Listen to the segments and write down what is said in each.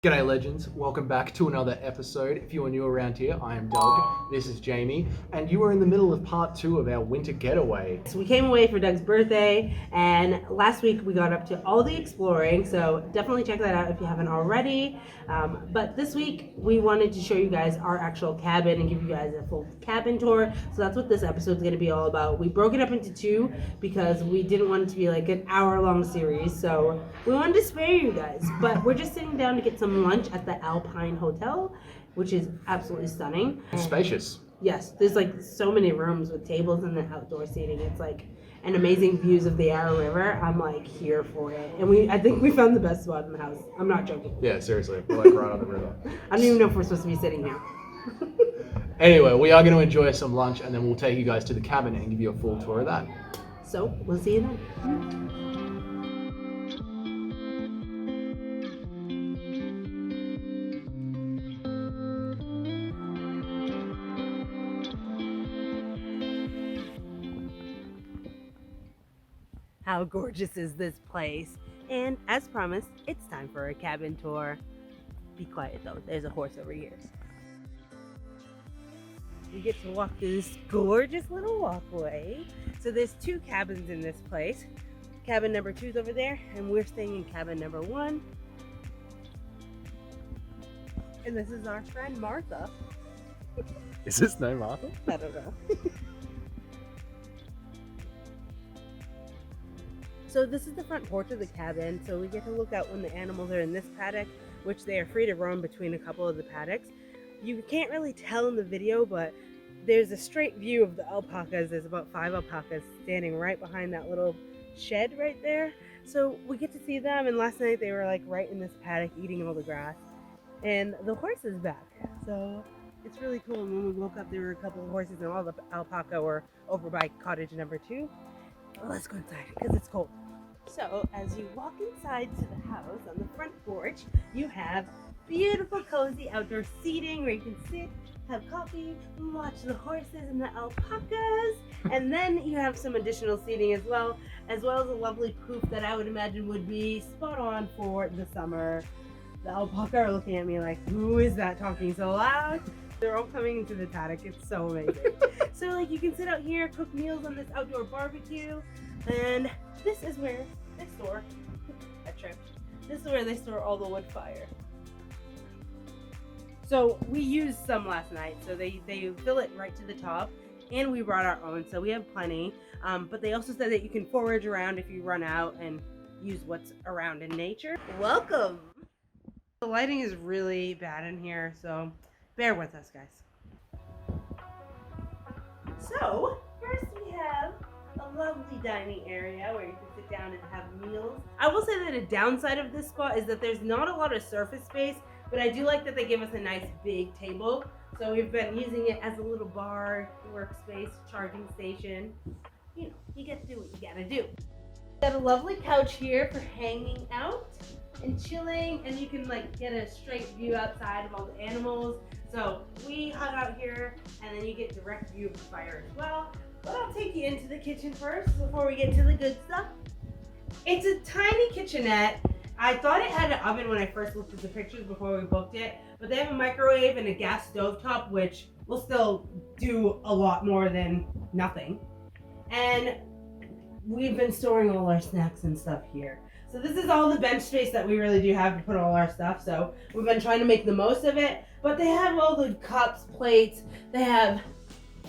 G'day legends, welcome back to another episode. If you are new around here, I am Doug, this is Jamie, and you are in the middle of part 2 of our winter getaway. So we came away for Doug's birthday, and last week we got up to all the exploring, so definitely check that out if you haven't already. But this week we wanted to show you guys our actual cabin and give you guys a full cabin tour, so that's what this episode is going to be all about. We broke it up into two because we didn't want it to be like an hour-long series, so we wanted to spare you guys, but we're just sitting down to get some lunch at the Alpine Hotel, which is absolutely stunning. It's spacious. Yes, there's like so many rooms with tables and the outdoor seating. It's like and amazing views of the Yarra River. I'm like here for it. And I think we found the best spot in the house. I'm not joking. Yeah, seriously, we're like right on the river. I don't even know if we're supposed to be sitting here. Anyway, we are going to enjoy some lunch and then we'll take you guys to the cabin and give you a full tour of that. So, we'll see you then. How gorgeous is this place? And as promised, it's time for a cabin tour. Be quiet though, there's a horse over here. We get to walk through this gorgeous little walkway. So there's two cabins in this place. Cabin number 2 is over there, and we're staying in cabin number 1. And this is our friend Martha. Is his name Martha? I don't know. So this is the front porch of the cabin, so we get to look out when the animals are in this paddock, which they are free to roam between a couple of the paddocks. You can't really tell in the video, but there's a straight view of the alpacas. There's about 5 alpacas standing right behind that little shed right there. So we get to see them, and last night they were like right in this paddock eating all the grass. And the horse is back, so it's really cool. And when we woke up, there were a couple of horses, and all the alpaca were over by cottage number 2. Let's go inside because it's cold. So as you walk inside to the house on the front porch, you have beautiful cozy outdoor seating where you can sit, have coffee, watch the horses and the alpacas, and then you have some additional seating as well as a lovely poop that I would imagine would be spot on for the summer. The alpaca are looking at me like, who is that talking so loud? They're all coming into the paddock. It's so amazing. So like you can sit out here, cook meals on this outdoor barbecue, and this is where they store, I tripped. This is where they store all the wood fire. So we used some last night, so they fill it right to the top, and we brought our own, so we have plenty. But they also said that you can forage around if you run out and use what's around in nature. Welcome! The lighting is really bad in here, so bear with us, guys. So, first we have a lovely dining area where you can sit down and have meals. I will say that a downside of this spot is that there's not a lot of surface space, but I do like that they give us a nice big table. So we've been using it as a little bar, workspace, charging station. You know, you get to do what you gotta do. Got a lovely couch here for hanging out and chilling, and you can like get a straight view outside of all the animals. So we hung out here, and then you get direct view of the fire as well. But I'll take you into the kitchen first before we get to the good stuff. It's a tiny kitchenette. I thought it had an oven when I first looked at the pictures before we booked it, but they have a microwave and a gas stovetop, which will still do a lot more than nothing. And we've been storing all our snacks and stuff here. So this is all the bench space that we really do have to put all our stuff. So we've been trying to make the most of it. But they have all the cups, plates, they have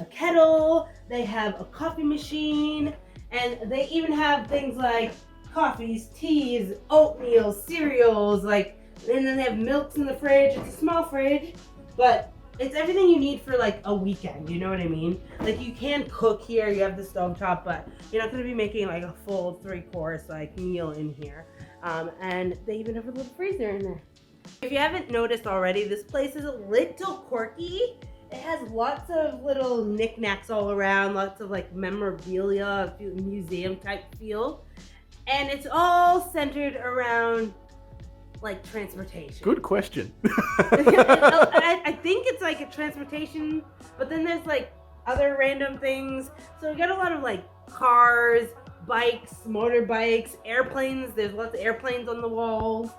a kettle, they have a coffee machine, and they even have things like coffees, teas, oatmeal, cereals, and then they have milks in the fridge. It's a small fridge, but it's everything you need for like a weekend, you know what I mean? Like you can cook here, you have the stovetop, but you're not gonna be making like a full 3-course like meal in here. And they even have a little freezer in there. If you haven't noticed already, this place is a little quirky. It has lots of little knickknacks all around, lots of like memorabilia, museum type feel. And it's all centered around like transportation. Good question. I think it's like a transportation, but then there's like other random things. So we got a lot of like cars, bikes, motorbikes, airplanes. There's lots of airplanes on the walls.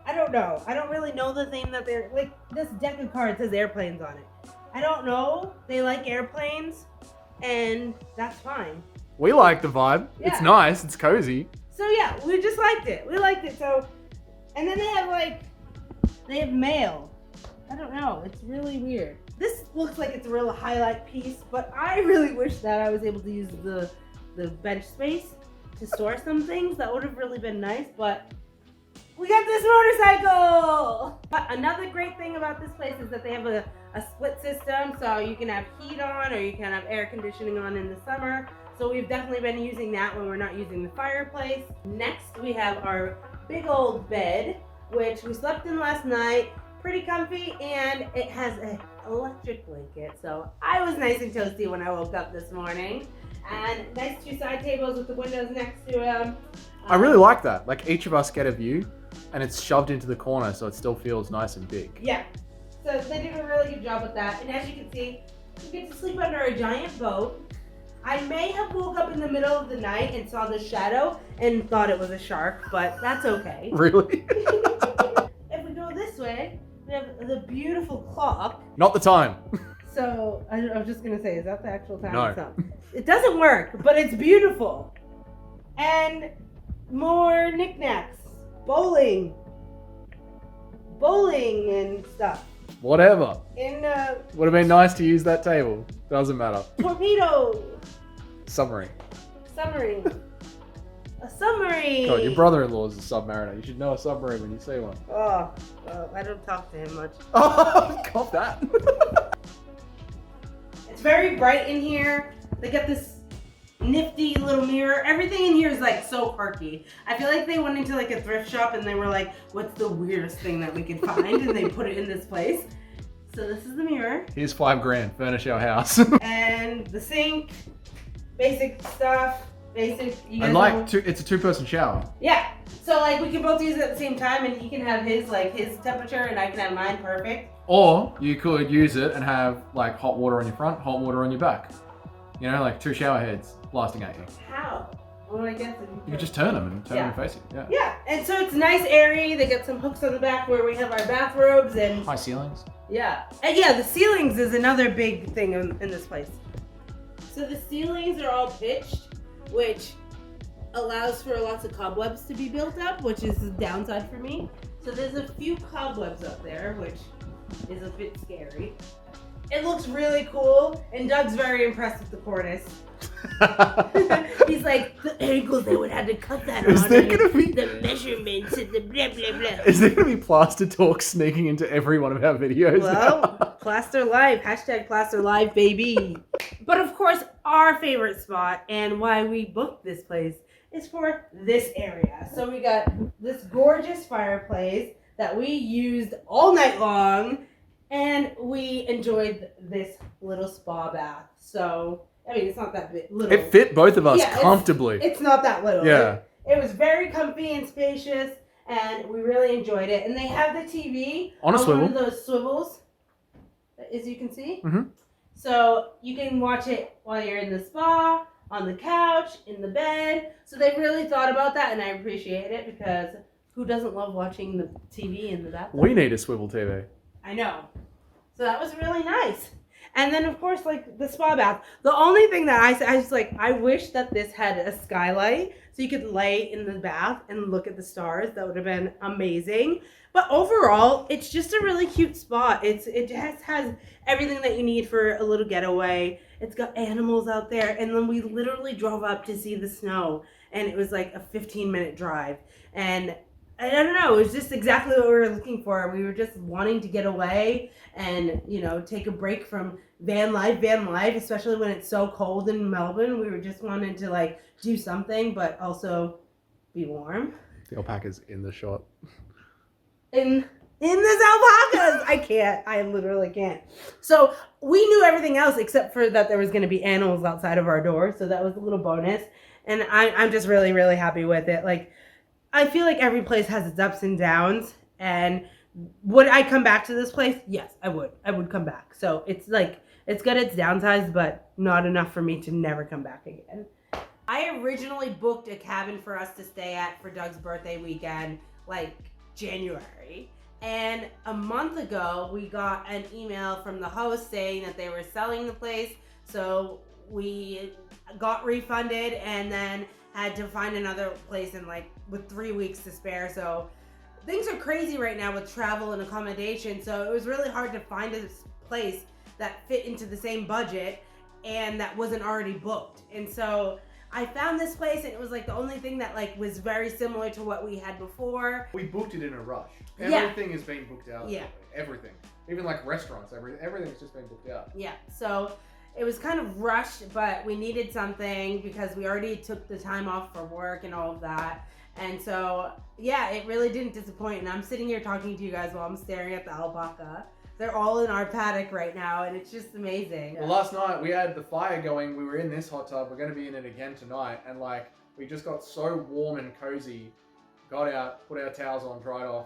I don't know. I don't really know the thing that they're like. This deck of cards has airplanes on it. I don't know. They like airplanes, and that's fine. We like the vibe. Yeah. It's nice. It's cozy. So yeah, we just liked it. We liked it. So, and then they have mail. I don't know. It's really weird. This looks like it's a real highlight piece, but I really wish that I was able to use the bench space to store some things. That would have really been nice, but we got this motorcycle! But another great thing about this place is that they have a split system, so you can have heat on or you can have air conditioning on in the summer. So we've definitely been using that when we're not using the fireplace. Next, we have our big old bed, which we slept in last night. Pretty comfy, and it has an electric blanket, so I was nice and toasty when I woke up this morning. And nice 2 side tables with the windows next to them. I really like that. Like each of us get a view, and it's shoved into the corner, so it still feels nice and big. Yeah, so they did a really good job with that. And as you can see, you get to sleep under a giant boat. I may have woke up in the middle of the night and saw the shadow and thought it was a shark, but that's okay. Really? If we go this way, we have the beautiful clock. Not the time. So I was just gonna say, is that the actual time? No. It's not. It doesn't work, but it's beautiful. And more knickknacks, bowling and stuff. Whatever. In Would have been nice to use that table. Doesn't matter. torpedo Submarine. submarine. A submarine. God, your brother-in-law is a submariner. You should know a submarine when you see one. Oh, I don't talk to him much. Oh, cop that. It's very bright in here. They got this nifty little mirror. Everything in here is like so quirky. I feel like they went into like a thrift shop and they were like, what's the weirdest thing that we can find? And they put it in this place. So this is the mirror. Here's $5,000. Furnish our house. And the sink, basic stuff, basic. You guys And know- like, it's a 2-person shower. Yeah. So like we can both use it at the same time, and he can have his temperature, and I can have mine perfect. Or you could use it and have like hot water on your front, hot water on your back. You know, like 2 shower heads blasting at you. How? Well, I guess You could just turn them and turn them facing. Yeah. Yeah, and so it's nice, airy. They got some hooks on the back where we have our bathrobes and High ceilings. yeah. And yeah, the ceilings is another big thing in this place. So the ceilings are all pitched, which allows for lots of cobwebs to be built up, which is the downside for me. So there's a few cobwebs up there, which is a bit scary. It looks really cool, and Doug's very impressed with the cornice. He's like, the angles they would have to cut that Is on, there and gonna be- the measurements and the blah blah blah. Is there going to be plaster talk sneaking into every one of our videos? Well, Plaster Live, hashtag Plaster Live, baby. But of course, our favorite spot and why we booked this place is for this area. So we got this gorgeous fireplace that we used all night long, and we enjoyed this little spa bath. So, I mean, it's not that big, little. It fit both of us Yeah, comfortably. It's not that little. Yeah. It was very comfy and spacious, and we really enjoyed it. And they have the TV On a swivel. one of those swivels, as you can see. Mhm. So you can watch it while you're in the spa, on the couch, in the bed. So they really thought about that, and I appreciate it, because who doesn't love watching the TV in the bathroom? We need a swivel TV. I know. So that was really nice. And then, of course, like the spa bath. The only thing that I was like, I wish that this had a skylight so you could lay in the bath and look at the stars. That would have been amazing. But overall, it's just a really cute spot. It just has everything that you need for a little getaway. It's got animals out there. And then we literally drove up to see the snow. And it was like a 15-minute drive. And I don't know, it was just exactly what we were looking for. We were just wanting to get away and, you know, take a break from van life, especially when it's so cold in Melbourne. We were just wanting to, like, do something, but also be warm. The alpaca's in the shot. In this alpacas! I literally can't. So we knew everything else except for that there was going to be animals outside of our door, so that was a little bonus. And I'm just really, really happy with it. Like, I feel like every place has its ups and downs, and would I come back to this place? Yes, I would. I would come back. So it's like, it's got its downsides, but not enough for me to never come back again. I originally booked a cabin for us to stay at for Doug's birthday weekend, like January. And a month ago, we got an email from the host saying that they were selling the place. So we got refunded and then had to find another place in with 3 weeks to spare. So things are crazy right now with travel and accommodation. So it was really hard to find a place that fit into the same budget and that wasn't already booked. And so I found this place, and it was the only thing that was very similar to what we had before. We booked it in a rush. Yeah. Everything has been booked out. Yeah. Everything. Even restaurants, everything's just been booked out. Yeah. So it was kind of rushed, but we needed something because we already took the time off for work and all of that. And so, yeah, it really didn't disappoint. And I'm sitting here talking to you guys while I'm staring at the alpaca. They're all in our paddock right now, and it's just amazing. Well, last night we had the fire going. We were in this hot tub. We're going to be in it again tonight. And we just got so warm and cozy, got out, put our towels on, dried off,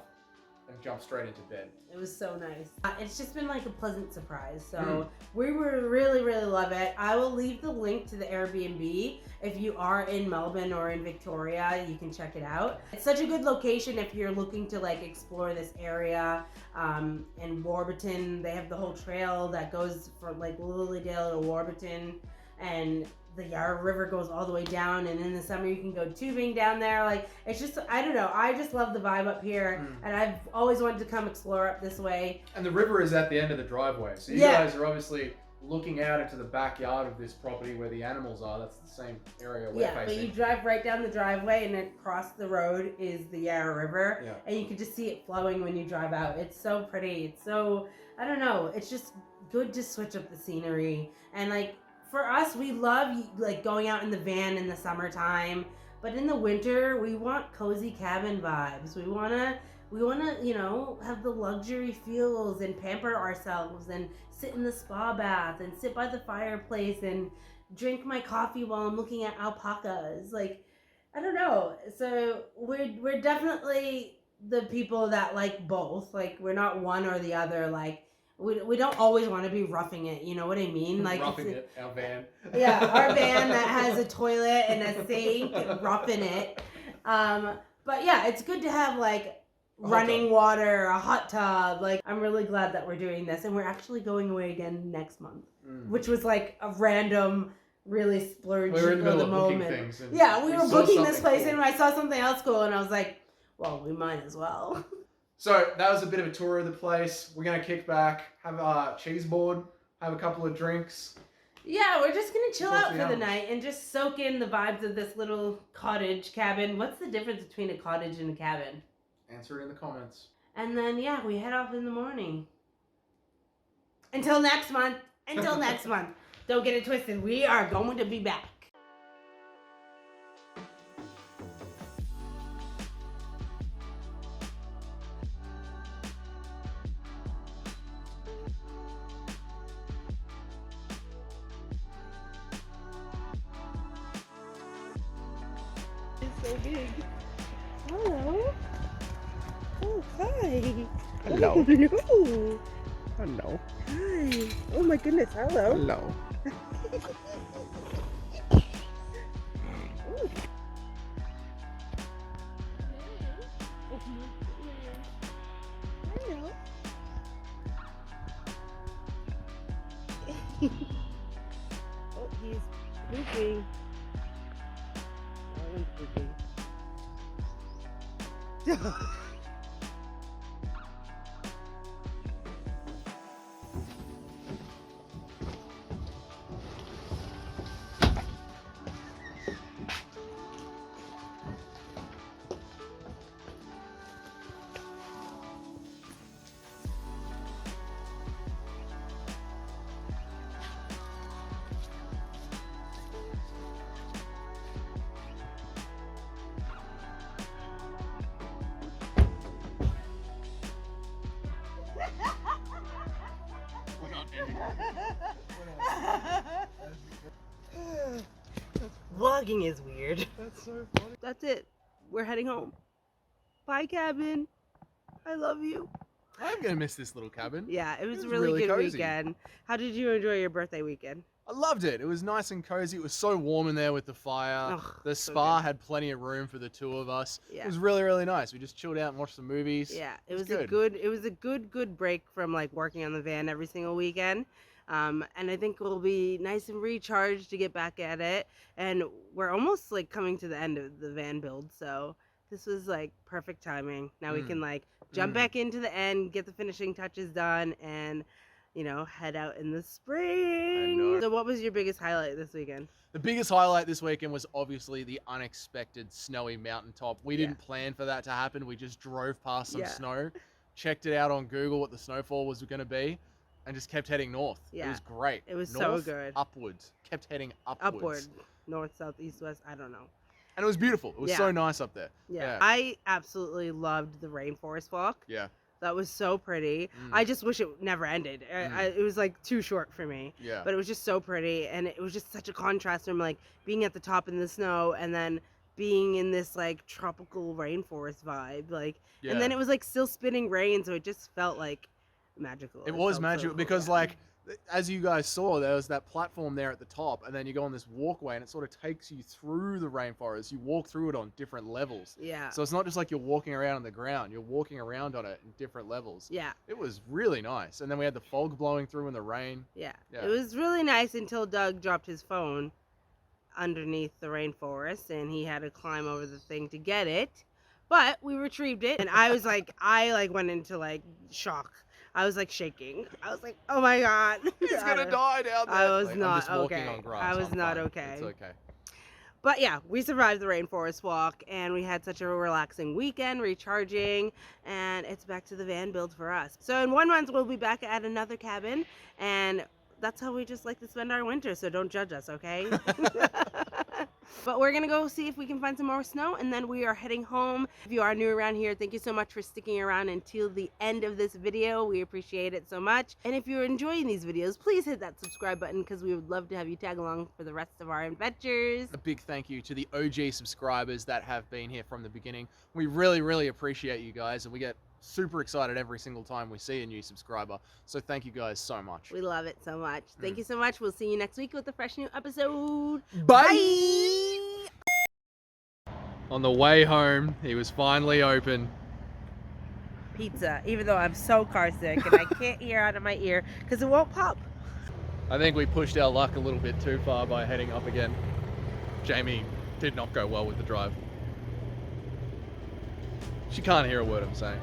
and jumped straight into bed. It was so nice. It's just been a pleasant surprise. So we were really, really love it. I will leave the link to the Airbnb. If you are in Melbourne or in Victoria, you can check it out. It's such a good location if you're looking to explore this area. In Warburton, they have the whole trail that goes from Lilydale to Warburton, and the Yarra River goes all the way down, and in the summer you can go tubing down there. It's just, I don't know, I just love the vibe up here, and I've always wanted to come explore up this way. And the river is at the end of the driveway, so you guys are obviously looking out into the backyard of this property where the animals are. That's the same area we're facing. But you drive right down the driveway, and then across the road is the Yarra River, and you can just see it flowing when you drive out. It's so pretty. It's so, I don't know, it's just good to switch up the scenery. And for us, we love going out in the van in the summertime, but in the winter, we want cozy cabin vibes. We wanna, have the luxury feels and pamper ourselves and sit in the spa bath and sit by the fireplace and drink my coffee while I'm looking at alpacas. I don't know. So we're definitely the people that like both. We're not one or the other. We don't always want to be roughing it, you know what I mean? Roughing it, our van. Yeah, our van that has a toilet and a sink, roughing it. But yeah, it's good to have running water, a hot tub. I'm really glad that we're doing this, and we're actually going away again next month, which was a random, really splurge we were in the middle of moment. Booking things. And yeah, we were booking this place, cool. and I saw something else cool, and I was like, well, we might as well. So that was a bit of a tour of the place. We're going to kick back, have a cheese board, have a couple of drinks. Yeah, we're just going to chill out for the night and just soak in the vibes of this little cottage cabin. What's the difference between a cottage and a cabin? Answer it in the comments. And then, yeah, we head off in the morning. Until next month. Until next month. Don't get it twisted. We are going to be back. So big. Hello. Oh, hi. Hello. Oh, no. Hello. Hi. Oh my goodness. Hello. Hello. Hello. Oh, he's pooping. I'm pooping. Vlogging is weird. That's so funny. That's it. We're heading home. Bye, cabin. I love you. I'm gonna miss this little cabin. Yeah, it was a was really really good cozy. weekend. How did you enjoy your birthday weekend? I loved it. It was nice and cozy. It was so warm in there with the fire. Ugh, The so spa good. had plenty of room for the two of us. Yeah. It was really, really nice. We just chilled out and watched some movies. Yeah, It was good. it was a good break from like working on the van every single weekend. And I think we'll be nice and recharged to get back at it. And we're almost like coming to the end of the van build, so this was like perfect timing. Now we can like jump back into the end, get the finishing touches done, and head out in the spring. So what was your biggest highlight this weekend? The biggest highlight this weekend was obviously the unexpected snowy mountaintop. We didn't plan for that to happen. We just drove past some snow, checked it out on Google what the snowfall was going to be, and just kept heading north. Yeah. It was great. It was north, so good. Upwards. Kept heading upwards. Upward. North, south, east, west. I don't know. And it was beautiful. It was so nice up there. Yeah. I absolutely loved the rainforest walk. Yeah. That was so pretty. I just wish it never ended. It was like too short for me. Yeah. But it was just so pretty, and it was just such a contrast from like being at the top in the snow and then being in this like tropical rainforest vibe. And then it was like still spitting rain, so it just felt like magical. It was felt magical so cool, because like, as you guys saw, there was that platform there at the top, and then you go on this walkway, and it sort of takes you through the rainforest. You walk through it on different levels. Yeah. So it's not just like you're walking around on the ground. You're walking around on it in different levels. Yeah. It was really nice. And then we had the fog blowing through in the rain. Yeah. Yeah. It was really nice until Doug dropped his phone underneath the rainforest, and he had to climb over the thing to get it. But we retrieved it, and I was like, I went into like shock. I was like shaking. I was like, oh my God. He's gonna die down there. I was Like, not I'm just walking okay. on grass. I was I'm not fine. okay. It's okay. But yeah, we survived the rainforest walk, and we had such a relaxing weekend, recharging, and it's back to the van build for us. So in 1 month, we'll be back at another cabin, and that's how we just like to spend our winter, so don't judge us, okay? But we're gonna go see if we can find some more snow, and then we are heading home. If you are new around here, thank you so much for sticking around until the end of this video. We appreciate it so much. And if you're enjoying these videos, please hit that subscribe button, because we would love to have you tag along for the rest of our adventures. A big thank you to the OG subscribers that have been here from the beginning. We really, really appreciate you guys, and we get super excited every single time we see a new subscriber. So thank you guys so much. We love it so much. Thank you so much. We'll see you next week with a fresh new episode. Bye! On the way home, he was finally open. Pizza, even though I'm so car sick and I can't hear out of my ear because it won't pop. I think we pushed our luck a little bit too far by heading up again. Jamie did not go well with the drive. She can't hear a word I'm saying.